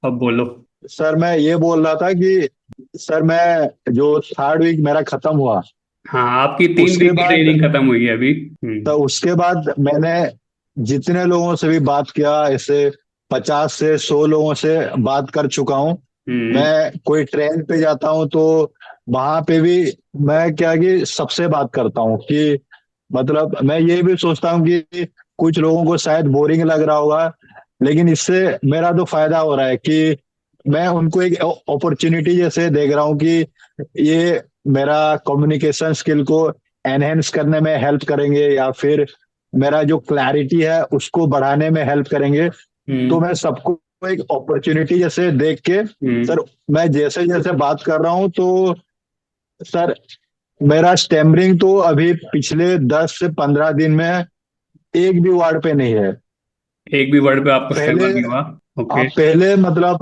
अब बोलो। सर मैं ये बोल रहा था कि सर मैं जो थर्ड वीक मेरा खत्म हुआ हाँ, आपकी 3 वीक उसके की बाद, ट्रेनिंग खत्म हुई है अभी। तो उसके बाद मैंने जितने लोगों से भी बात किया, ऐसे 50 से 100 लोगों से बात कर चुका हूँ। हम्म। मैं कोई ट्रेन पे जाता हूँ तो वहां पे भी मैं क्या कि सबसे बात करता हूँ कि मतलब मैं ये भी सोचता हूँ कि कुछ लोगों को शायद बोरिंग लग रहा होगा, लेकिन इससे मेरा तो फायदा हो रहा है कि मैं उनको एक अपॉर्चुनिटी जैसे देख रहा हूँ कि ये मेरा कम्युनिकेशन स्किल को एनहेंस करने में हेल्प करेंगे या फिर मेरा जो क्लैरिटी है उसको बढ़ाने में हेल्प करेंगे। तो हम्म। मैं सबको एक अपॉर्चुनिटी जैसे देख के हम्म। सर मैं जैसे जैसे बात कर रहा हूँ तो सर मेरा स्टैमरिंग तो अभी पिछले 10 से 15 दिन में एक भी वार्ड पे नहीं है। एक भी वर्ड पे आपको पहले स्टेमर नहीं हुआ? ओके। आप पहले मतलब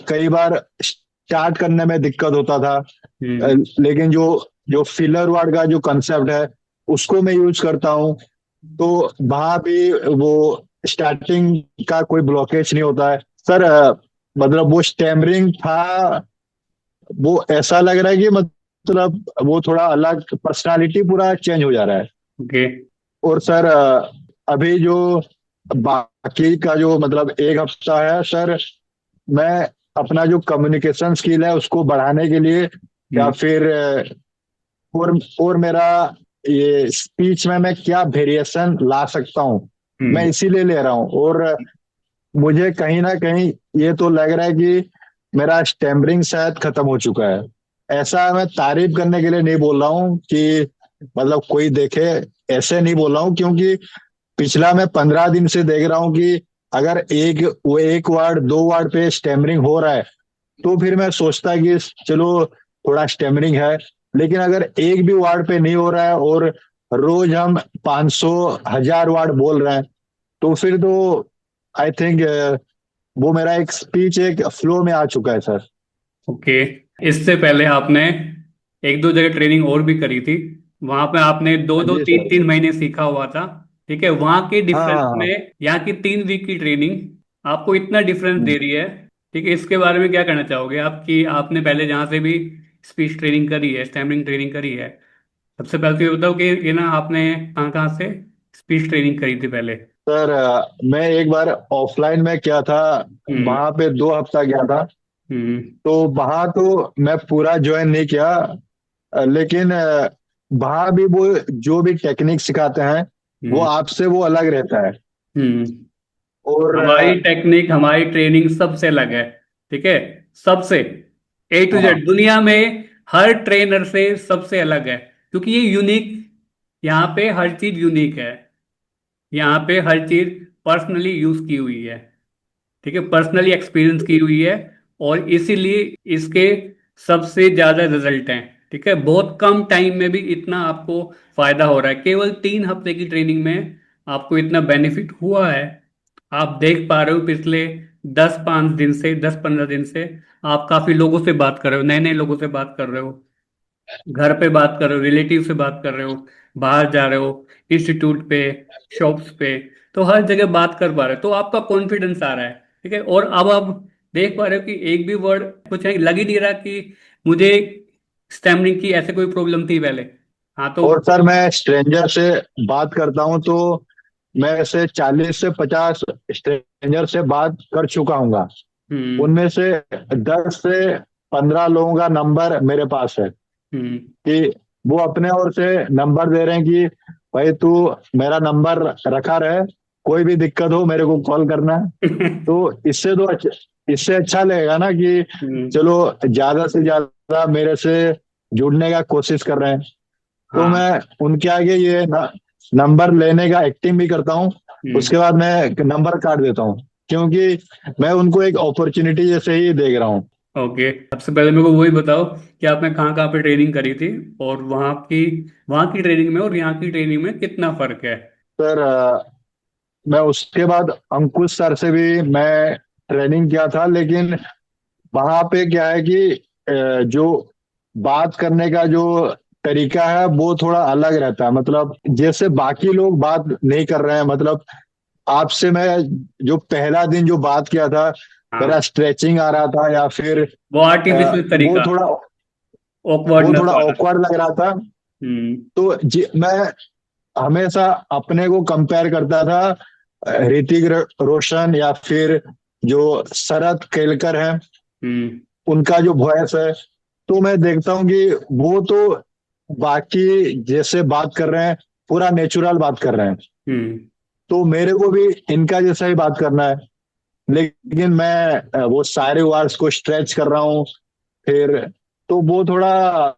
कई बार स्टार्ट करने में दिक्कत होता था। हम्म। लेकिन जो जो फिलर वर्ड का जो कंसेप्ट है उसको मैं यूज करता हूँ, तो वहां भी वो स्टार्टिंग का कोई ब्लॉकेज नहीं होता है सर। मतलब वो स्टैमरिंग था, वो ऐसा लग रहा है कि मतलब वो थोड़ा अलग पर्सनालिटी पूरा चेंज हो जा रहा है। ओके। और सर अभी जो बाकी का जो मतलब एक हफ्ता है सर, मैं अपना जो कम्युनिकेशन स्किल है उसको बढ़ाने के लिए या हम्म। फिर और मेरा ये स्पीच में मैं क्या वेरिएशन ला सकता हूँ, मैं हम्म। इसीलिए ले रहा हूँ। और मुझे कहीं ना कहीं ये तो लग रहा है कि मेरा स्टैमरिंग शायद खत्म हो चुका है। ऐसा मैं तारीफ करने के लिए नहीं बोल रहा हूँ कि मतलब कोई देखे, ऐसे नहीं बोल रहा हूँ, क्योंकि पिछला मैं 15 दिन से देख रहा हूँ कि अगर एक वार्ड 2 वार्ड पे स्टैमरिंग हो रहा है तो फिर मैं सोचता कि चलो थोड़ा स्टेमरिंग है। लेकिन अगर एक भी वार्ड पे नहीं हो रहा है और रोज हम 500 1000 वार्ड बोल रहे हैं तो फिर तो आई थिंक वो मेरा एक स्पीच एक फ्लो में आ चुका है सर। ओके। इससे पहले आपने एक दो जगह ट्रेनिंग और भी करी थी। वहां पे आपने दो हाँ दो जी तीन सर। तीन महीने सीखा हुआ था। ठीक है, वहां के हाँ डिफरेंस हाँ में हाँ। यहाँ की 3 वीक की ट्रेनिंग आपको इतना डिफरेंस दे रही है। ठीक है, इसके बारे में क्या कहना चाहोगे आपकी? आपने पहले जहाँ से भी स्पीच ट्रेनिंग करी है, स्टैमरिंग ट्रेनिंग करी है, सबसे पहले तो ये बताओ कि ये ना आपने कहाँ कहाँ से स्पीच ट्रेनिंग करी थी पहले? सर मैं एक बार ऑफलाइन में क्या था, हम्म। वहां पे 2 हफ्ता गया था। हम्म। तो वहां तो मैं पूरा ज्वाइन नहीं किया, लेकिन वहां भी वो जो भी टेक्निक सिखाते हैं वो हम्म। आपसे वो अलग रहता है। हम्म। और हमारी टेक्निक, हमारी ट्रेनिंग सबसे अलग है। ठीक है, सबसे A to Z हाँ। दुनिया में हर ट्रेनर से सबसे अलग है, क्योंकि ये यूनिक, यहाँ पे हर चीज यूनिक है। यहाँ पे हर चीज पर्सनली यूज की हुई है। ठीक है, पर्सनली एक्सपीरियंस की हुई है, और इसीलिए इसके सबसे ज्यादा रिजल्ट हैं। ठीक है, बहुत कम टाइम में भी इतना आपको फायदा हो रहा है, केवल 3 हफ्ते की ट्रेनिंग में आपको इतना बेनिफिट हुआ है। आप देख पा रहे हो पिछले 10 5 दिन से, 10 15 दिन से आप काफी लोगों से बात कर रहे हो, नए नए लोगों से बात कर रहे हो, घर पे बात कर रहे हो, रिलेटिव से बात कर रहे हो, बाहर जा रहे हो, इंस्टीट्यूट पे, शॉप्स पे, तो हर जगह बात कर पा रहे हो, तो आपका कॉन्फिडेंस आ रहा है। ठीक है, और अब आप देख पा रहे हो कि एक भी वर्ड कुछ है, लग ही नहीं रहा कि मुझे स्टैमरिंग की ऐसे कोई प्रॉब्लम थी पहले। हाँ तो। और सर मैं स्ट्रेंजर से बात करता हूँ तो मैं ऐसे 40 से 50 स्ट्रेंजर से बात कर चुका हूँ। हम्म। उनमें से 10 से 15 लोगों का नंबर मेरे पास है हम्म। कि वो अपने ओर से नंबर दे रहे हैं कि भाई तू मेरा नंबर रखा रहे, कोई भी दिक्कत हो मेरे को कॉल करना है। तो इससे अच्छा लगेगा ना कि हम्म। चलो ज्यादा से ज्यादा मेरे से जुड़ने का कोशिश कर रहे हैं। तो हाँ। मैं उनके आगे ये नंबर लेने का एक्टिंग भी करता हूँ, हम्म। उसके बाद मैं नंबर काट देता हूँ, क्योंकि मैं उनको एक अपॉर्चुनिटी जैसे ही देख रहा हूँ। ओके, सबसे पहले मेरे को वही बताओ कि आपने कहाँ कहाँ पे ट्रेनिंग करी थी, और वहाँ की ट्रेनिंग में और यहाँ की ट्रेनिंग में कितना फर्क है? सर मैं उसके बाद अंकुश सर से भी मैं ट्रेनिंग किया था, लेकिन वहां पे क्या है कि जो बात करने का जो तरीका है वो थोड़ा अलग रहता है। मतलब जैसे बाकी लोग बात नहीं कर रहे हैं, मतलब आपसे मैं जो पहला दिन जो बात किया था हाँ, मेरा स्ट्रेचिंग आ रहा था, या फिर वो आर्टिफिशियल वो तरीका, थोड़ा वो ऑकवर्डनेस थोड़ा वाला। ऑकवर्ड लग रहा था। हम्म। तो मैं हमेशा अपने को कंपेयर करता था ऋतिक रोशन या फिर जो शरद केलकर है, हम्म। उनका जो वॉयस है। तो मैं देखता हूँ कि वो तो बाकी जैसे बात कर रहे हैं, पूरा नेचुरल बात कर रहे हैं। हम्म। तो मेरे को भी इनका जैसा ही बात करना है। लेकिन मैं वो सारे वर्ड्स को स्ट्रेच कर रहा हूँ। फिर तो वो थोड़ा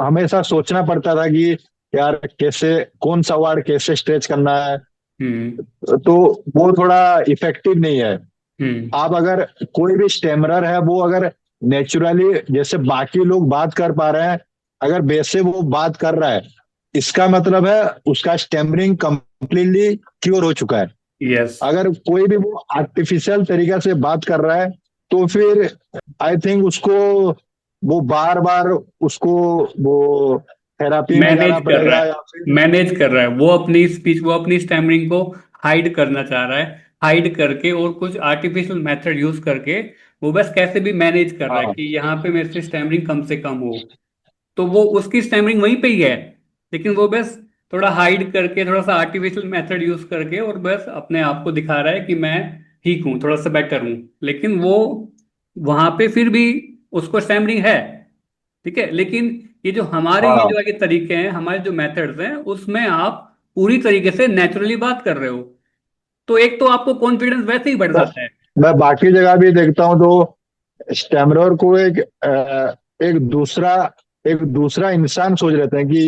हमेशा सोचना पड़ता था कि यार कैसे, कौन सा वर्ड कैसे स्ट्रेच करना है। हम्म। तो वो थोड़ा इफेक्टिव नहीं है। हम्म। आप अगर, कोई भी स्टेमरर है वो अगर नेचुरली जैसे बाकी लोग बात कर पा रहे हैं, अगर वैसे वो बात कर रहा है, इसका मतलब है उसका स्टेमरिंग कंप्लीटली क्योर हो चुका है। यस। अगर कोई भी वो आर्टिफिशियल तरीका से बात कर रहा है, तो फिर आई थिंक उसको, वो बार बार उसको वो थेरापी में जाना मैनेज कर रहा पड़ेगा, है, या फिर। मैनेज कर रहा है वो अपनी स्पीच, वो अपनी स्टैमरिंग को हाइड करना चाह रहा है, हाइड करके और कुछ आर्टिफिशियल मेथड यूज करके वो बस कैसे भी मैनेज कर रहा है हाँ, कि यहाँ पे मेरे से स्टैमरिंग कम से कम हो। तो वो उसकी स्टैमरिंग वहीं पे ही है, लेकिन वो बस थोड़ा हाइड करके, थोड़ा सा आर्टिफिशियल मेथड यूज करके और बस अपने आप को दिखा रहा है कि मैं ठीक हूँ, थोड़ा सा बेटर हूँ। लेकिन वो वहां पे फिर भी उसको स्टैमरिंग है, ठीक है। लेकिन ये जो हमारे ये हाँ। जो आगे तरीके हैं, हमारे जो मेथड्स हैं, उसमें आप पूरी तरीके से नेचुरली बात कर रहे हो, तो एक तो आपको कॉन्फिडेंस वैसे ही बढ़ मैं जाता है। मैं बाकी जगह भी देखता हूँ, तो स्टैमरर को एक दूसरा एक दूसरा इंसान सोच लेते हैं कि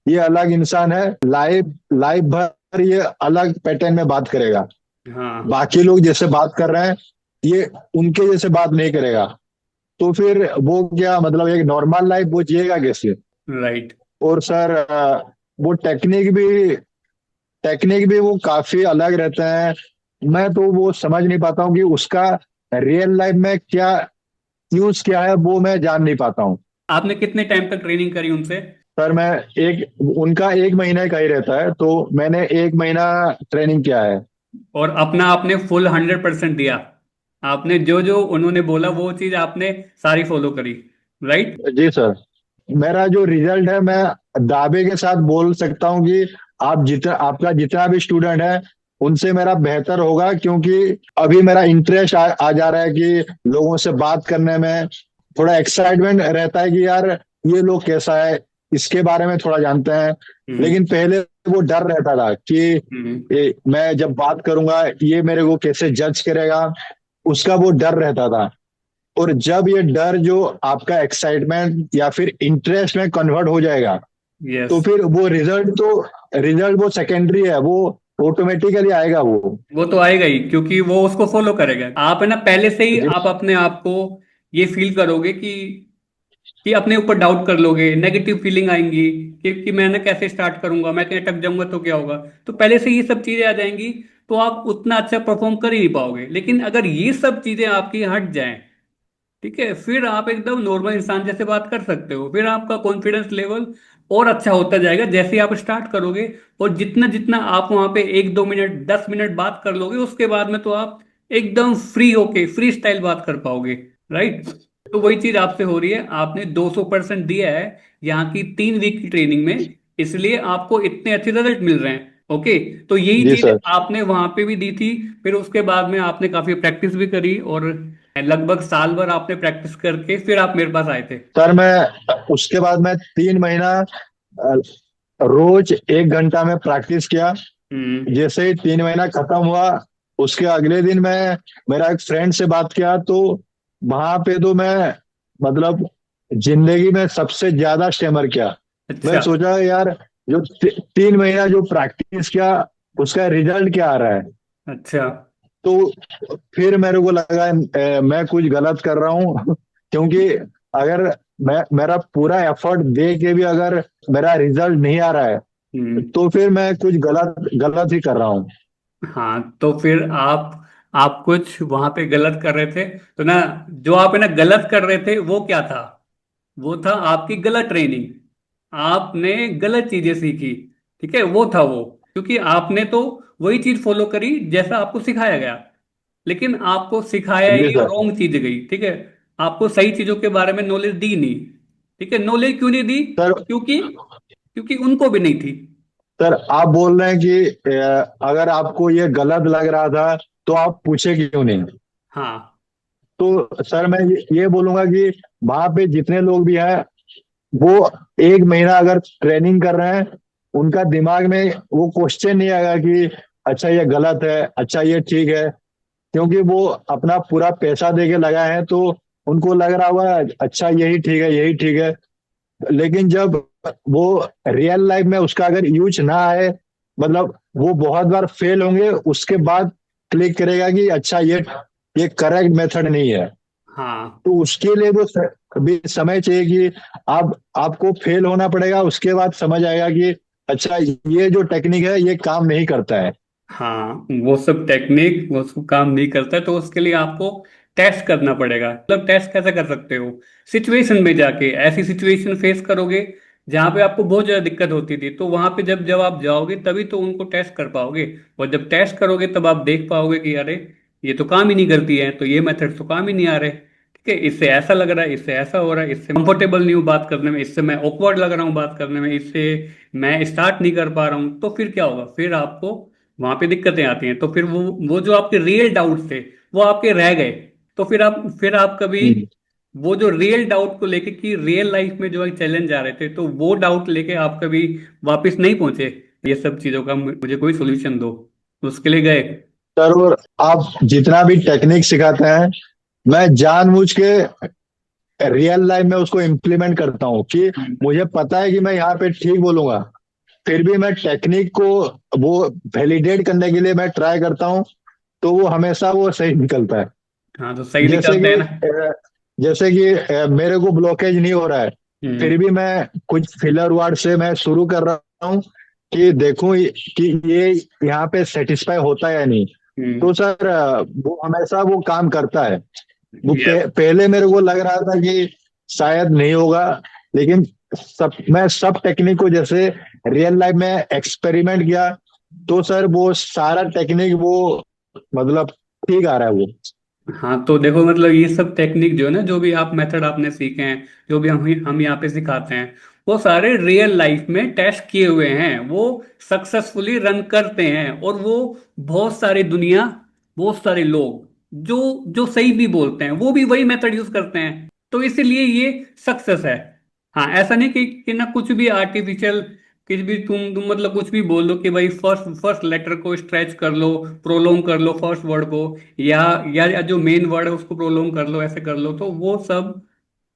ये अलग इंसान है, लाइव लाइव भर ये अलग पैटर्न में बात करेगा। हाँ। बाकी लोग जैसे बात कर रहे हैं, ये उनके जैसे बात नहीं करेगा। तो फिर वो क्या मतलब, एक नॉर्मल लाइफ वो जिएगा कैसे? राइट। और सर वो टेक्निक भी वो काफी अलग रहते हैं। मैं तो वो समझ नहीं पाता हूँ कि उसका रियल लाइफ में क्या यूज क्या है, वो मैं जान नहीं पाता हूँ। आपने कितने टाइम तक ट्रेनिंग करी उनसे? सर मैं, एक उनका 1 महीने का ही रहता है, तो मैंने 1 महीना ट्रेनिंग किया है। और अपना आपने फुल 100% दिया? आपने जो जो उन्होंने बोला वो चीज आपने सारी फॉलो करी, राइट? जी सर। मेरा जो रिजल्ट है, मैं दावे के साथ बोल सकता हूँ कि आपका जितना भी स्टूडेंट है, उनसे मेरा बेहतर होगा, क्योंकि अभी मेरा इंटरेस्ट आ जा रहा है कि लोगों से बात करने में थोड़ा एक्साइटमेंट रहता है कि यार ये लोग कैसा है, इसके बारे में थोड़ा जानते हैं। हम्म। लेकिन पहले वो डर रहता था कि हम्म। मैं जब बात करूंगा ये मेरे को कैसे जज करेगा, उसका वो डर रहता था। और जब ये डर जो आपका एक्साइटमेंट या फिर इंटरेस्ट में कन्वर्ट हो जाएगा, यस। तो फिर वो रिजल्ट वो सेकेंडरी है, वो ऑटोमेटिकली आएगा वो। वो तो आएगा ही, क्योंकि वो उसको फॉलो करेगा। आप है ना पहले से ही जी आप अपने आप को ये फील करोगे कि अपने ऊपर डाउट कर लोगे, नेगेटिव फीलिंग आएंगी कि मैं ना कैसे स्टार्ट करूंगा, मैं कहीं अटक जाऊंगा तो क्या होगा। तो पहले से ये सब चीजें आ जाएंगी, तो आप उतना अच्छा परफॉर्म कर ही नहीं पाओगे। लेकिन अगर ये सब चीजें आपकी हट जाएं, ठीक है, फिर आप एकदम नॉर्मल इंसान जैसे बात कर सकते हो। फिर आपका कॉन्फिडेंस लेवल और अच्छा होता जाएगा जैसे ही आप स्टार्ट करोगे। और जितना जितना आप वहां पे 1 2 मिनट 10 मिनट बात कर लोगे, उसके बाद में तो आप एकदम फ्री होके फ्री स्टाइल बात कर पाओगे, राइट? तो वही चीज आपसे हो रही है, आपने 200% दिया है यहाँ की 3 वीक की ट्रेनिंग में, इसलिए आपको इतने अच्छे रिजल्ट मिल रहे हैं। ओके, तो यही जी चीज सर। आपने वहां पे भी दी थी। फिर उसके बाद में आपने काफी प्रैक्टिस भी करी, और लगभग साल भर आपने प्रैक्टिस करके फिर आप मेरे पास आए थे। सर मैं उसके बाद मैं 3 महीना अ, रोज 1 घंटा में प्रैक्टिस किया। हम्म। जैसे ही 3 महीना खत्म हुआ, उसके अगले दिन मैं मेरा एक फ्रेंड से बात किया, तो वहां पे तो मैं मतलब जिंदगी में सबसे ज्यादा स्टेमर किया। मैं अच्छा। सोचा यार, जो 3 महीना जो प्रैक्टिस किया, उसका रिजल्ट क्या आ रहा है। अच्छा। तो फिर मेरे को लगा मैं कुछ गलत कर रहा हूँ क्योंकि अगर मेरा पूरा एफर्ट दे के भी अगर मेरा रिजल्ट नहीं आ रहा है, हम्म। तो फिर मैं कुछ गलत गलत ही कर रहा हूँ। हाँ, तो फिर आप कुछ वहां पे गलत कर रहे थे, तो ना जो आप है ना गलत कर रहे थे वो क्या था? वो था आपकी गलत ट्रेनिंग। आपने गलत चीजें सीखी, ठीक है, वो था वो। क्योंकि आपने तो वही चीज फॉलो करी जैसा आपको सिखाया गया। लेकिन आपको सिखाया जी ही सर। रॉन्ग चीज गई, ठीक है। आपको सही चीजों के बारे में नॉलेज दी नहीं, ठीक है। नॉलेज क्यों नहीं दी? सर क्योंकि क्योंकि उनको भी नहीं थी। सर आप बोल रहे हैं कि अगर आपको ये गलत लग रहा था तो आप पूछे क्यों नहीं? हाँ। तो सर मैं ये बोलूंगा कि वहां पे जितने लोग भी हैं वो एक महीना अगर ट्रेनिंग कर रहे हैं, उनका दिमाग में वो क्वेश्चन नहीं आएगा कि अच्छा ये गलत है, अच्छा ये ठीक है। क्योंकि वो अपना पूरा पैसा दे के लगाए हैं, तो उनको लग रहा होगा अच्छा यही ठीक है, यही ठीक है। लेकिन जब वो रियल लाइफ में उसका अगर यूज ना आए, मतलब वो बहुत बार फेल होंगे, उसके बाद क्लिक करेगा कि अच्छा ये करेक्ट मेथड नहीं है। हाँ। तो उसके लिए वो भी समय चाहिए कि आपको फेल होना पड़ेगा, उसके बाद समझ आएगा कि अच्छा ये जो टेक्निक है ये काम नहीं करता है। हाँ, वो सब टेक्निक वो सब काम नहीं करता, तो उसके लिए आपको टेस्ट करना पड़ेगा। मतलब टेस्ट कैसे कर सकते हो? सिचुएशन में जाके ऐसी सिचुएशन फेस करोगे जहाँ पे आपको बहुत ज़्यादा दिक्कत होती थी, तो वहां पे जब जब आप जाओगे तभी तो उनको टेस्ट कर पाओगे। और जब टेस्ट करोगे तब आप देख पाओगे कि अरे ये तो काम ही नहीं करती है, तो ये मेथड तो काम ही नहीं आ रहे, ठीक है। इससे ऐसा लग रहा है, इससे ऐसा हो रहा है, इससे कंफर्टेबल नहीं हूँ बात करने में, इससे मैं ऑकवर्ड लग रहा हूँ बात करने में, इससे मैं स्टार्ट नहीं कर पा रहा हूँ। तो फिर क्या होगा? फिर आपको वहां पे दिक्कतें आती हैं। तो फिर वो जो आपके रियल डाउट थे वो आपके रह गए। तो फिर आप कभी हम्म। वो जो रियल डाउट को लेके कि रियल लाइफ में जो एक चैलेंज आ रहे थे, तो वो डाउट लेके आप कभी वापस नहीं पहुंचे। ये सब चीजों का मुझे कोई सोल्यूशन दो, तो उसके लिए गए। सर और आप जितना भी टेक्निक सिखाते हैं, मैं जानबूझ के रियल लाइफ में उसको इम्प्लीमेंट करता हूँ कि मुझे पता है कि मैं यहाँ पे ठीक बोलूंगा, फिर भी मैं टेक्निक को वो वैलिडेट करने के लिए मैं ट्राई करता हूँ, तो वो हमेशा वो सही निकलता है। हाँ, तो सही जैसे निकलते कि हैं ना। मेरे को ब्लॉकेज नहीं हो रहा है, हम्म। फिर भी मैं कुछ फिलर वर्ड से मैं शुरू कर रहा हूँ कि देखूं कि ये यहाँ पे सेटिस्फाई होता है या नहीं। हम्म। तो सर वो हमेशा वो काम करता है। वो यस। पहले मेरे को लग रहा था कि शायद नहीं होगा, लेकिन मैं सब टेक्निक को जैसे रियल लाइफ में एक्सपेरिमेंट किया, तो सर वो सारा टेक्निक वो मतलब ठीक आ रहा है वो। हाँ, तो देखो मतलब ये सब टेक्निक जो है ना, जो भी आप मेथड आपने सीखे हैं, जो भी हम यहाँ पे सिखाते हैं, वो सारे रियल लाइफ में टेस्ट किए हुए हैं। वो सक्सेसफुली रन करते हैं, और वो बहुत सारी दुनिया, बहुत सारे लोग जो जो सही भी बोलते हैं वो भी वही मेथड यूज करते हैं, तो इसीलिए ये सक्सेस है। हाँ, ऐसा नहीं कि ना कुछ भी आर्टिफिशियल, कुछ भी तुम मतलब कुछ भी बोल दो कि भाई फर्स्ट फर्स्ट लेटर को स्ट्रेच कर लो, प्रोलोंग कर लो फर्स्ट वर्ड को, या या जो मेन वर्ड है उसको प्रोलोंग कर लो, ऐसे कर लो, तो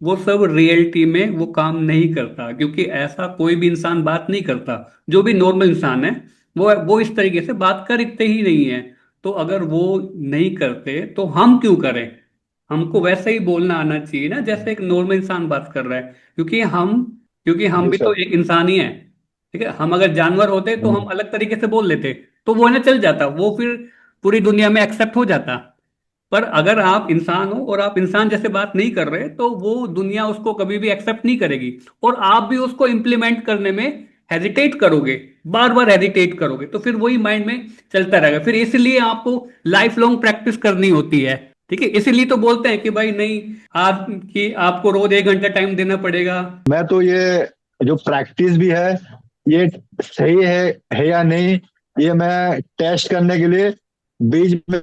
वो सब रियलिटी में वो काम नहीं करता, क्योंकि ऐसा कोई भी इंसान बात नहीं करता। जो भी नॉर्मल इंसान है वो इस तरीके से बात करते ही नहीं है। तो अगर वो नहीं करते तो हम क्यों करें? हमको वैसे ही बोलना आना चाहिए ना जैसे एक नॉर्मल इंसान बात कर रहा है, क्योंकि हम जी भी तो सर। एक इंसान ही है, ठीक है। हम अगर जानवर होते तो हम हम्म। अलग तरीके से बोल लेते, तो वो है ना चल जाता, वो फिर पूरी दुनिया में एक्सेप्ट हो जाता। पर अगर आप इंसान हो और आप इंसान जैसे बात नहीं कर रहे, तो वो दुनिया उसको कभी भी एक्सेप्ट नहीं करेगी, और आप भी उसको इम्प्लीमेंट करने में हेजिटेट करोगे, बार बार हेजिटेट करोगे, तो फिर वही माइंड में चलता रहेगा। फिर इसलिए आपको लाइफ लॉन्ग प्रैक्टिस करनी होती है, ठीक है। इसीलिए तो बोलते हैं कि भाई नहीं, आपको रोज 1 घंटा टाइम देना पड़ेगा। मैं तो ये जो प्रैक्टिस भी है, ये सही है या नहीं, ये मैं टेस्ट करने के लिए बीच में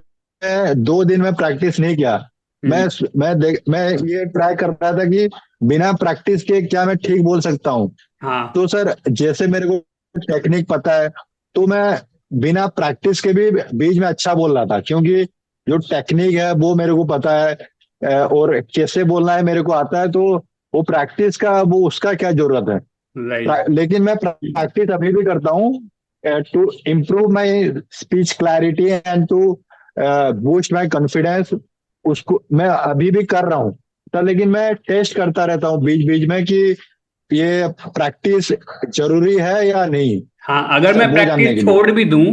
2 दिन में प्रैक्टिस नहीं किया। हम्म। मैं ये ट्राई कर रहा था कि बिना प्रैक्टिस के क्या मैं ठीक बोल सकता हूँ। हाँ। तो सर जैसे मेरे को टेक्निक पता है, तो मैं बिना प्रैक्टिस के भी बीच में अच्छा बोल रहा था, क्योंकि जो टेक्निक है वो मेरे को पता है, और कैसे बोलना है मेरे को आता है। तो वो प्रैक्टिस का वो उसका क्या जरूरत है। राइट। लेकिन मैं प्रैक्टिस अभी भी करता हूँ to improve my speech clarity and to boost my confidence. उसको मैं अभी भी कर रहा हूँ। तो लेकिन मैं टेस्ट करता रहता हूँ बीच बीच में कि ये प्रैक्टिस जरूरी है या नहीं, हाँ, अगर सब मैं वो जानने प्रैक्टिस के लिए। छोड़ भी दूं,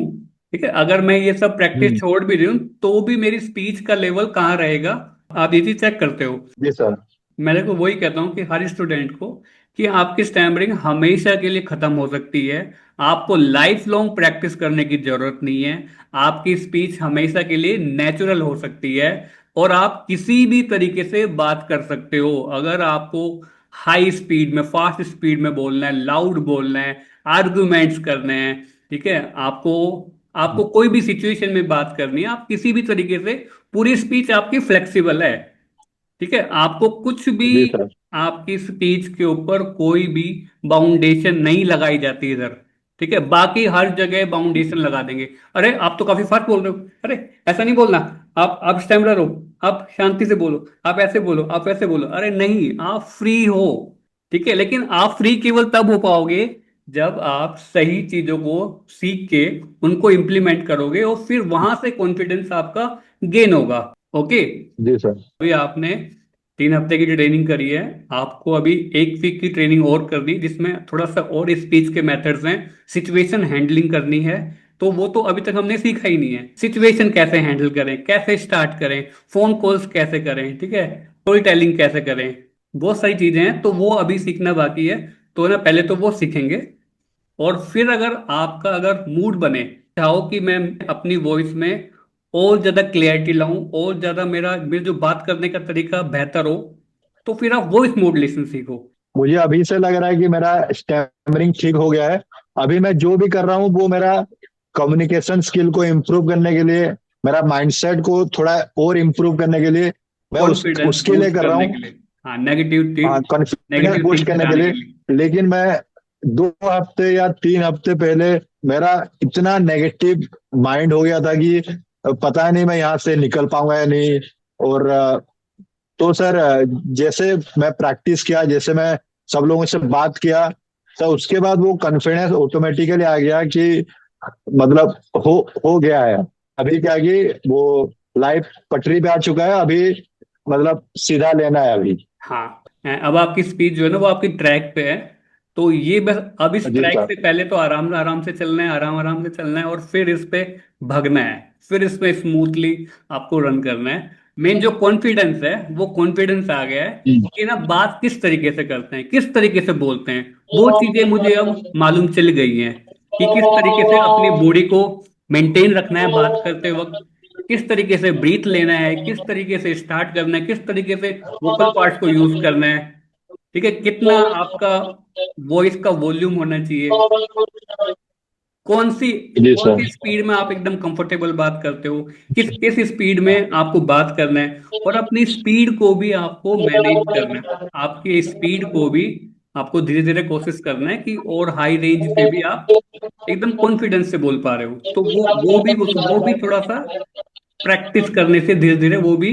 ठीक है, अगर मैं ये सब प्रैक्टिस हम्म। छोड़ भी दूं, तो भी मेरी स्पीच का लेवल कहाँ रहेगा? आप ये चीज चेक करते हो। जी सर। मैं देखो वही कहता हूँ कि हर स्टूडेंट को कि आपकी स्टैमरिंग हमेशा के लिए खत्म हो सकती है। आपको लाइफ लॉन्ग प्रैक्टिस करने की जरूरत नहीं है। आपकी स्पीच हमेशा के लिए नेचुरल हो सकती है, और आप किसी भी तरीके से बात कर सकते हो। अगर आपको हाई स्पीड में, फास्ट स्पीड में बोलना है, लाउड बोलना है, आर्गुमेंट्स करने हैं, ठीक है, आपको आपको कोई भी सिचुएशन में बात करनी है, आप किसी भी तरीके से, पूरी स्पीच आपकी फ्लेक्सिबल है। ठीक है, आपको कुछ भी, जी सर। आपकी स्पीच के ऊपर कोई भी बाउंडेशन नहीं लगाई जाती इधर। ठीक है, बाकी हर जगह बाउंडेशन लगा देंगे। अरे आप तो काफी फास्ट बोल रहे हो, अरे ऐसा नहीं बोलना, आप स्टैमरर हो, आप शांति से बोलो, आप ऐसे बोलो, आप ऐसे बोलो। अरे नहीं, आप फ्री हो। ठीक है, लेकिन आप फ्री केवल तब हो पाओगे जब आप सही चीजों को सीख के उनको इम्प्लीमेंट करोगे, और फिर वहां से कॉन्फिडेंस आपका गेन होगा। ओके। जी सर। अभी आपने 3 हफ्ते की जो ट्रेनिंग करी है, आपको अभी 1 वीक की ट्रेनिंग और करनी, जिसमें थोड़ा सा और स्पीच के मेथड्स हैं, सिचुएशन हैंडलिंग करनी है। तो वो तो अभी तक हमने सीखा ही नहीं है, सिचुएशन कैसे हैंडल करें, कैसे स्टार्ट करें, फोन कॉल्स कैसे करें, ठीक है, स्टोरी टेलिंग कैसे करें, बहुत सारी चीजें हैं, तो वो अभी सीखना बाकी है। तो ना पहले तो वो सीखेंगे, और फिर अगर आपका अगर मूड बने, चाहो कि मैं अपनी वॉइस में और ज्यादा क्लियरिटी लाऊं, और ज्यादा मेरे जो बात करने का तरीका बेहतर हो, तो फिर आप वॉइस मॉड्यूलेशन सीखो। मुझे अभी से लग रहा है कि मेरा स्टैमरिंग ठीक हो गया है। अभी मैं जो भी कर रहा हूँ वो मेरा कम्युनिकेशन स्किल को इम्प्रूव करने के लिए, मेरा माइंडसेट को थोड़ा और इम्प्रूव करने के लिए मैं कॉन्फिडेंस उसके लिए बूस्ट कर रहा करने हूँ। के लिए, हाँ, नेगेटिव हाँ, कॉन्फिडेंस नेगेटिव बूस्ट थिंग्स करने के हटाने लिए। के लिए। लेकिन मैं 2 हफ्ते या 3 हफ्ते पहले मेरा इतना नेगेटिव माइंड हो गया था कि पता नहीं मैं यहाँ से निकल पाऊंगा या नहीं। और तो सर, जैसे मैं प्रैक्टिस किया, जैसे मैं सब लोगों से बात किया, तो उसके बाद वो कॉन्फिडेंस ऑटोमेटिकली आ गया कि मतलब हो गया है। अभी क्या कि वो लाइफ पटरी पे आ चुका है अभी, मतलब सीधा लेना है अभी। हाँ, अब आपकी स्पीच जो है ना वो आपकी ट्रैक पे है। तो ये बस, अब इस जी ट्रैक सर। से पहले तो आराम आराम से चलना है, आराम आराम से चलना है, और फिर इस पे भगना है, फिर इस पे स्मूथली आपको रन करना है। मेन जो कॉन्फिडेंस है, वो कॉन्फिडेंस आ गया है हम्म। कि ना बात किस तरीके से करते हैं, किस तरीके से बोलते हैं, वो चीजें मुझे अब मालूम चल गई हैं, कि किस तरीके से अपनी बॉडी को मेंटेन रखना है बात करते वक्त, किस तरीके से ब्रीथ लेना है, किस तरीके से स्टार्ट करना है, किस तरीके से वोकल पार्ट्स को यूज करना है। ठीक है, कितना आपका वॉइस का वॉल्यूम होना चाहिए, कौन सी जी कौन सर। सी स्पीड में आप एकदम कंफर्टेबल बात करते हो, किस किस स्पीड में आपको बात करना है, और अपनी स्पीड को भी आपको मैनेज करना है। आपकी स्पीड को भी आपको धीरे धीरे कोशिश करना है कि और हाई रेंज पे भी आप एकदम कॉन्फिडेंस से बोल पा रहे हो। तो वो भी थोड़ा सा प्रैक्टिस करने से धीरे धीरे वो भी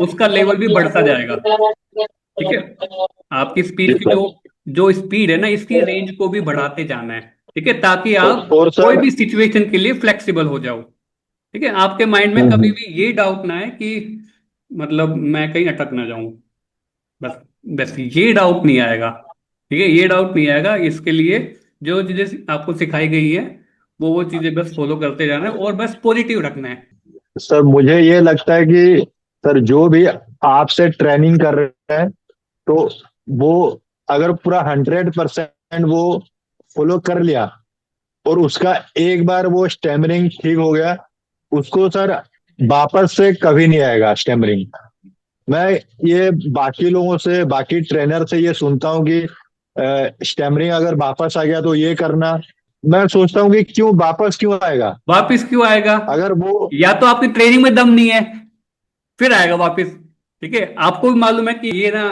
उसका लेवल भी बढ़ता जाएगा। ठीक है, आपकी जी स्पीच की जो सर। जो स्पीड है ना, इसकी रेंज को भी बढ़ाते जाना है। ठीक है, ताकि आप और कोई सर। भी सिचुएशन के लिए फ्लेक्सिबल हो जाओ। ठीक है, आपके माइंड में कभी हम्म। भी ये डाउट ना है कि मतलब मैं कहीं अटक ना जाऊं। बस बस ये डाउट नहीं आएगा। ठीक है, ये डाउट नहीं आएगा। इसके लिए जो चीजें आपको सिखाई गई है, वो चीजें बस फॉलो करते जाना है, और बस पॉजिटिव रखना है। सर मुझे ये लगता है कि सर जो भी आपसे ट्रेनिंग कर रहे हैं, तो वो अगर पूरा 100% वो फॉलो कर लिया, और उसका एक बार वो स्टेमरिंग ठीक हो गया, उसको सर वापस से कभी नहीं आएगा स्टेमरिंग। मैं ये बाकी लोगों से, बाकी ट्रेनर से ये सुनता हूँ कि स्टेमरिंग अगर वापस आ गया तो ये करना। मैं सोचता हूँ कि क्यों वापस क्यों आएगा? वापिस क्यों आएगा? अगर वो या तो आपकी ट्रेनिंग में दम नहीं है, फिर आएगा वापस। ठीक है, आपको भी मालूम है कि ये ना,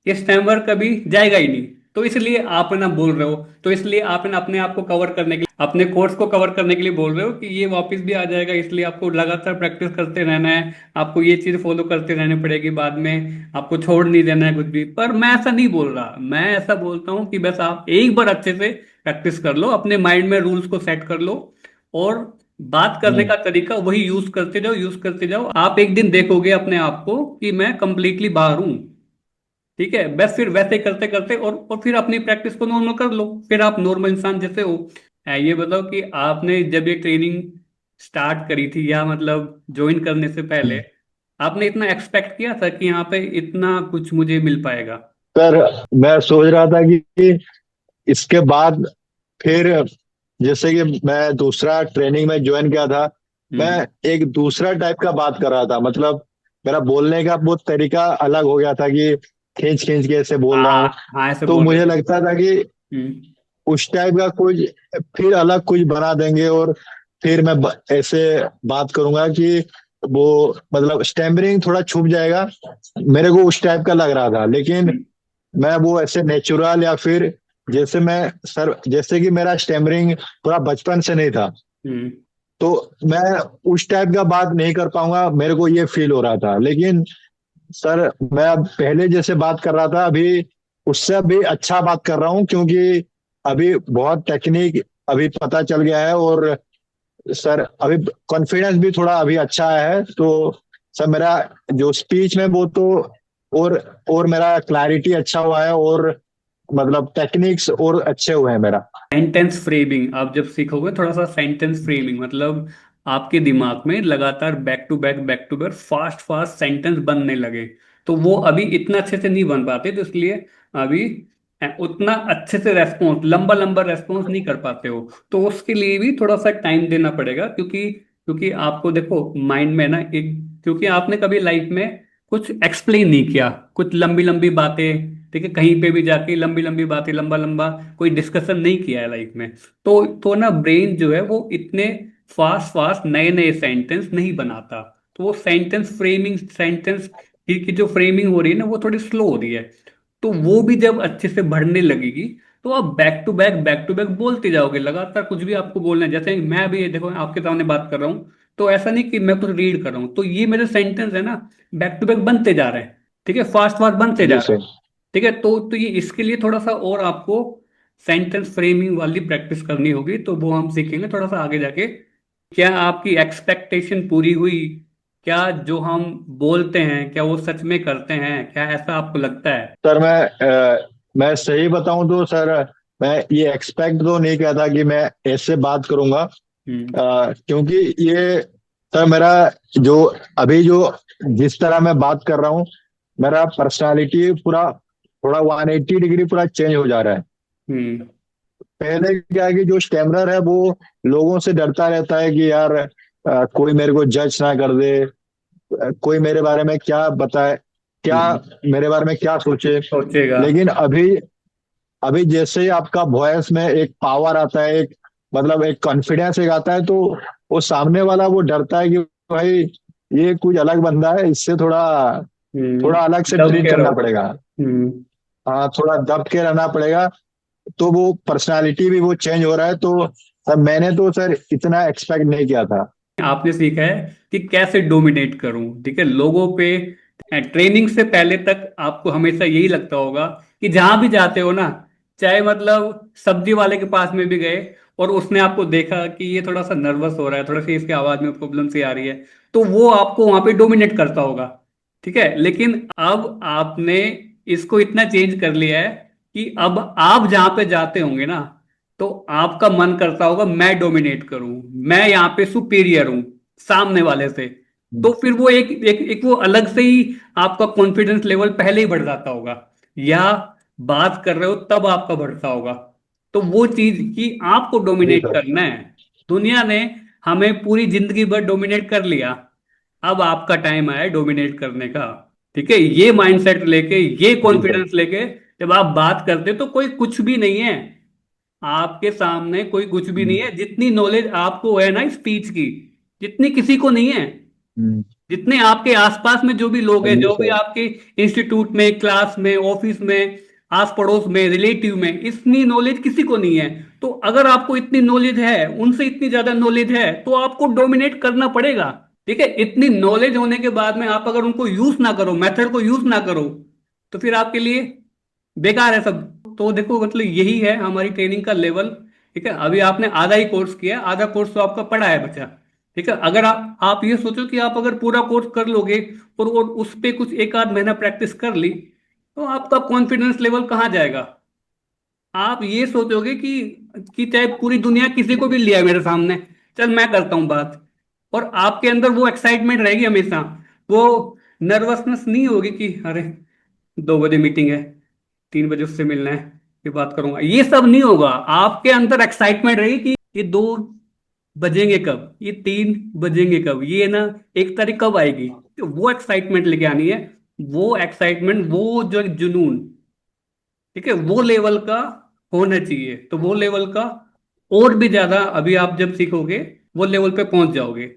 ये स्टैमर कभी जाएगा ही नहीं, तो इसलिए आप ना बोल रहे हो, तो इसलिए आप ना अपने आप को कवर करने के लिए, अपने कोर्स को कवर करने के लिए बोल रहे हो कि ये वापस भी आ जाएगा, इसलिए आपको लगातार प्रैक्टिस करते रहना है, आपको ये चीज फॉलो करते रहने पड़ेगी, बाद में आपको छोड़ नहीं देना है कुछ भी। पर मैं ऐसा नहीं बोल रहा, मैं ऐसा बोलता हूँ कि बस आप एक बार अच्छे से प्रैक्टिस कर लो, अपने माइंड में रूल्स को सेट कर लो, और बात करने का तरीका वही यूज करते जाओ, यूज करते जाओ। आप एक दिन देखोगे अपने आप को कि मैं कंप्लीटली बाहर हूं। ठीक है, बस फिर वैसे करते करते, और फिर अपनी प्रैक्टिस को नॉर्मल कर लो, फिर आप नॉर्मल इंसान जैसे हो। ये बताओ कि आपने जब ये ट्रेनिंग स्टार्ट करी थी, या मतलब ज्वाइन करने से पहले, आपने इतना एक्सपेक्ट किया था कि यहाँ पे इतना कुछ मुझे मिल पाएगा? सर मैं सोच रहा था कि इसके बाद फिर, जैसे कि मैं दूसरा ट्रेनिंग में ज्वाइन किया था, मैं हम्म। एक दूसरा टाइप का बात कर रहा था। मतलब मेरा बोलने का वो तरीका अलग हो गया था कि खींच खींच के ऐसे बोल रहा हाँ हूँ। हाँ, ऐसे तो बोल रहे मुझे थे। लगता था कि हम्म। उस टाइप का कुछ फिर अलग कुछ बना देंगे, और फिर मैं ऐसे बात करूंगा कि वो, मतलब स्टैमरिंग थोड़ा छुप जाएगा। मेरे को उस टाइप का लग रहा था, लेकिन हम्म। मैं वो ऐसे नेचुरल, या फिर जैसे मैं, सर जैसे कि मेरा स्टैमरिंग पूरा बचपन से नहीं था, हम्म। तो मैं उस टाइप का बात नहीं कर पाऊंगा, मेरे को ये फील हो रहा था। लेकिन सर मैं अब पहले जैसे बात कर रहा था, अभी उससे अभी अच्छा बात कर रहा हूँ, क्योंकि अभी बहुत टेक्निक अभी पता चल गया है। और सर अभी कॉन्फिडेंस भी थोड़ा अभी अच्छा है। तो सर मेरा जो स्पीच में वो तो, और और मेरा क्लैरिटी अच्छा हुआ है, और मतलब टेक्निक्स और अच्छे हुए हैं मेरा। सेंटेंस फ्रेमिंग आप जब सीखोगे, थोड़ा सा सेंटेंस फ्रेमिंग मतलब आपके दिमाग में लगातार back to back fast fast sentence बनने लगे। तो वो अभी इतना अच्छे से नहीं बन पाते, तो इसलिए अभी उतना अच्छे से रेस्पॉन्स, लंबा लंबा रेस्पॉन्स नहीं कर पाते हो। तो उसके लिए भी थोड़ा सा टाइम देना पड़ेगा, क्योंकि क्योंकि आपको देखो माइंड में ना एक, क्योंकि आपने कभी लाइफ में कुछ एक्सप्लेन नहीं किया, कुछ लंबी लंबी बातें, ठीक है, कहीं पे भी जाके लंबी लंबी बातें, लंबा लंबा कोई डिस्कशन नहीं किया है लाइफ में। तो ना ब्रेन जो है वो इतने फास्ट फास्ट नए नए सेंटेंस नहीं बनाता। तो वो सेंटेंस फ्रेमिंग, सेंटेंस की जो फ्रेमिंग हो रही है ना, वो थोड़ी स्लो हो रही है। तो वो भी जब अच्छे से बढ़ने लगेगी, तो आप बैक टू बैक बोलते जाओगे लगातार। कुछ भी आपको बोलना है, जैसे मैं अभी देखो आपके सामने बात कर रहा हूँ, तो ऐसा नहीं कि मैं कुछ रीड कर रहा हूँ, तो ये मेरे सेंटेंस है ना, बैक टू बैक बनते जा रहे हैं, ठीक है, फास्ट फास्ट बनते जा जी रहे सर। हैं। ठीक है, तो ये इसके लिए थोड़ा सा और आपको सेंटेंस फ्रेमिंग वाली प्रैक्टिस करनी होगी, तो वो हम सीखेंगे थोड़ा सा आगे जाके। क्या आपकी एक्सपेक्टेशन पूरी हुई? क्या जो हम बोलते हैं क्या वो सच में करते हैं? क्या ऐसा आपको लगता है? सर मैं सही बताऊं तो सर, मैं ये एक्सपेक्ट तो नहीं किया था कि मैं ऐसे बात करूंगा। हम्म। क्योंकि ये, सर मेरा जो अभी जो जिस तरह मैं बात कर रहा हूँ, मेरा पर्सनालिटी पूरा थोड़ा 180 डिग्री पूरा चेंज हो जा रहा है। हम्म। पहले क्या है कि जो स्टेमरर है वो लोगों से डरता रहता है कि यार कोई मेरे को जज ना कर दे, कोई मेरे बारे में क्या बताए, क्या हम्म। मेरे बारे में क्या सोचे। सोचेगा। लेकिन अभी अभी जैसे ही आपका वॉइस में एक पावर आता है, एक मतलब एक कॉन्फिडेंस एक आता है, तो वो सामने वाला वो डरता है कि भाई ये कुछ अलग बंदा है, इससे थोड़ा थोड़ा अलग से दब ट्रीट के करना रहो। पड़ेगा। हम्म। हाँ, थोड़ा दब के रहना पड़ेगा। तो वो पर्सनालिटी भी वो चेंज हो रहा है। तो सर मैंने तो सर इतना एक्सपेक्ट नहीं किया था। आपने सीखा है कि कैसे डोमिनेट करूं, ठीक है, लोगों पे। ट्रेनिंग से पहले तक आपको हमेशा यही लगता होगा कि जहां भी जाते हो ना, चाहे मतलब सब्जी वाले के पास में भी गए और उसने आपको देखा कि ये थोड़ा सा नर्वस हो रहा है, थोड़ा सा इसके आवाज में प्रॉब्लम सी आ रही है, तो वो आपको वहां पे डोमिनेट करता होगा। ठीक है, लेकिन अब आपने इसको इतना चेंज कर लिया है कि अब आप जहां पे जाते होंगे ना, तो आपका मन करता होगा मैं डोमिनेट करूं, मैं यहाँ पे सुपीरियर हूं सामने वाले से। तो फिर वो एक वो अलग से ही आपका कॉन्फिडेंस लेवल पहले ही बढ़ जाता होगा, या बात कर रहे हो तब आपका बढ़ता होगा। तो वो चीज कि आपको जी डोमिनेट सर। करना है। दुनिया ने हमें पूरी जिंदगी भर डोमिनेट कर लिया, अब आपका टाइम आया डोमिनेट करने का। ठीक है, ये माइंडसेट लेके, ये जी सर। कॉन्फिडेंस लेके जब आप बात करते तो कोई कुछ भी नहीं है, आपके सामने कोई कुछ भी नहीं हम्म, है। जितनी नॉलेज आपको है ना स्पीच की, जितनी किसी को नहीं है, हम्म, जितने आपके आसपास में जो भी लोग हैं, जी जो भी सर। आपके इंस्टीट्यूट में, क्लास में, ऑफिस में, आस पड़ोस में, रिलेटिव में, इतनी नॉलेज किसी को नहीं है। तो अगर आपको इतनी नॉलेज है, उनसे इतनी ज्यादा नॉलेज है, तो आपको डोमिनेट करना पड़ेगा। ठीक है, इतनी नॉलेज होने के बाद में आप अगर उनको यूज ना करो, मेथड को यूज ना करो, तो फिर आपके लिए बेकार है सब। तो देखो मतलब यही है हमारी ट्रेनिंग का लेवल। ठीक है, अभी आपने आधा ही कोर्स किया, आधा कोर्स तो आपका पड़ा है बचा। ठीक है, अगर आप ये सोचो कि आप अगर पूरा कोर्स कर लोगे और उस पे कुछ एक आध महीना प्रैक्टिस कर ली, तो आपका कॉन्फिडेंस लेवल कहाँ जाएगा? आप ये सोचोगे कि चाहे पूरी दुनिया किसी को भी लिया है मेरे सामने, चल मैं करता हूं बात, और आपके अंदर वो एक्साइटमेंट रहेगी हमेशा, वो नर्वसनेस नहीं होगी कि अरे 2 बजे मीटिंग है, 3 बजे उससे मिलना है, फिर बात करूंगा, ये सब नहीं होगा। आपके अंदर एक्साइटमेंट रहेगी कि ये 2 बजेंगे कब, ये 3 बजेंगे कब, ये ना एक तारीख कब आएगी। तो वो एक्साइटमेंट लेके आनी है। वो एक्साइटमेंट, वो जो एक जुनून, ठीक है, वो लेवल का होना चाहिए। तो वो लेवल का और भी ज्यादा अभी आप जब सीखोगे, वो लेवल पे पहुंच जाओगे।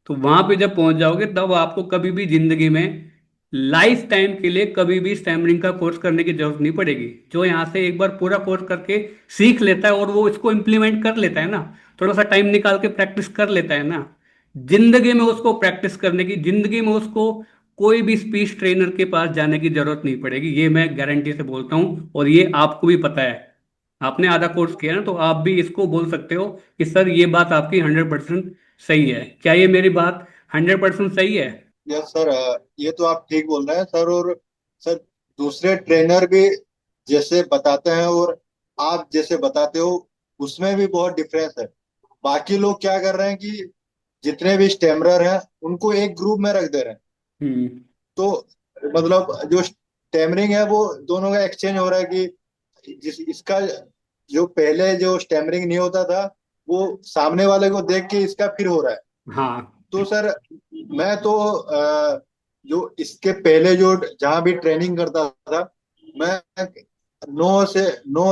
तो वहां पे जब पहुंच जाओगे, तब आपको कभी भी जिंदगी में लाइफ टाइम के लिए कभी भी स्टैमरिंग का कोर्स करने की जरूरत नहीं पड़ेगी। जो यहाँ से एक बार पूरा कोर्स करके सीख लेता है और वो इसको इम्प्लीमेंट कर लेता है ना, थोड़ा सा टाइम निकाल के प्रैक्टिस कर लेता है ना, जिंदगी में उसको प्रैक्टिस करने की, जिंदगी में उसको कोई भी स्पीच ट्रेनर के पास जाने की जरूरत नहीं पड़ेगी। ये मैं गारंटी से बोलता हूँ, और ये आपको भी पता है। आपने आधा कोर्स किया ना, तो आप भी इसको बोल सकते हो कि सर ये बात आपकी 100% सही है। क्या ये मेरी बात 100% सही है? यस सर, ये तो आप ठीक बोल रहे हैं सर। और सर, दूसरे ट्रेनर भी जैसे बताते हैं और आप जैसे बताते हो, उसमें भी बहुत डिफरेंस है। बाकी लोग क्या कर रहे हैं कि जितने भी स्टेमरर हैं उनको एक ग्रुप में रख दे रहे हैं। हम्म। तो मतलब जो स्टेमरिंग है वो दोनों का एक्सचेंज हो रहा है कि जिस इसका जो पहले जो स्टेमरिंग नहीं होता था, वो सामने वाले को देख के इसका फिर हो रहा है। हाँ। तो सर, मैं तो जो इसके पहले जो जहाँ भी ट्रेनिंग करता था, मैं 9 से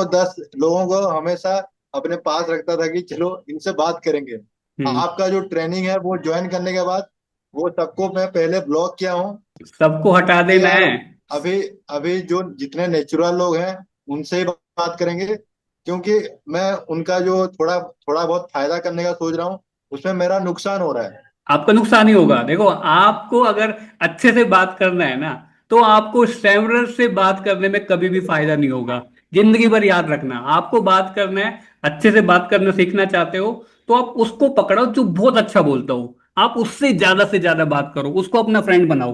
10 लोगों को हमेशा अपने पास रखता था कि चलो इनसे बात करेंगे। हम्म। आपका जो ट्रेनिंग है वो ज्वाइन करने के बाद वो सबको मैं पहले ब्लॉक किया हूँ सबको हटा कि देना यार है। अभी अभी जो जितने नेचुरल लोग हैं उनसे ही बात करेंगे, क्योंकि मैं उनका जो थोड़ा थोड़ा बहुत फायदा करने का सोच रहा हूँ, उसमें मेरा नुकसान हो रहा है। आपका नुकसान ही होगा। देखो, आपको अगर अच्छे से बात करना है ना, तो आपको स्टैमरर से बात करने में कभी भी फायदा नहीं होगा। जिंदगी भर याद रखना, आपको बात करना है, अच्छे से बात करना सीखना चाहते हो, तो आप उसको पकड़ो जो बहुत अच्छा बोलता हो। आप उससे ज्यादा से ज्यादा बात करो, उसको अपना फ्रेंड बनाओ।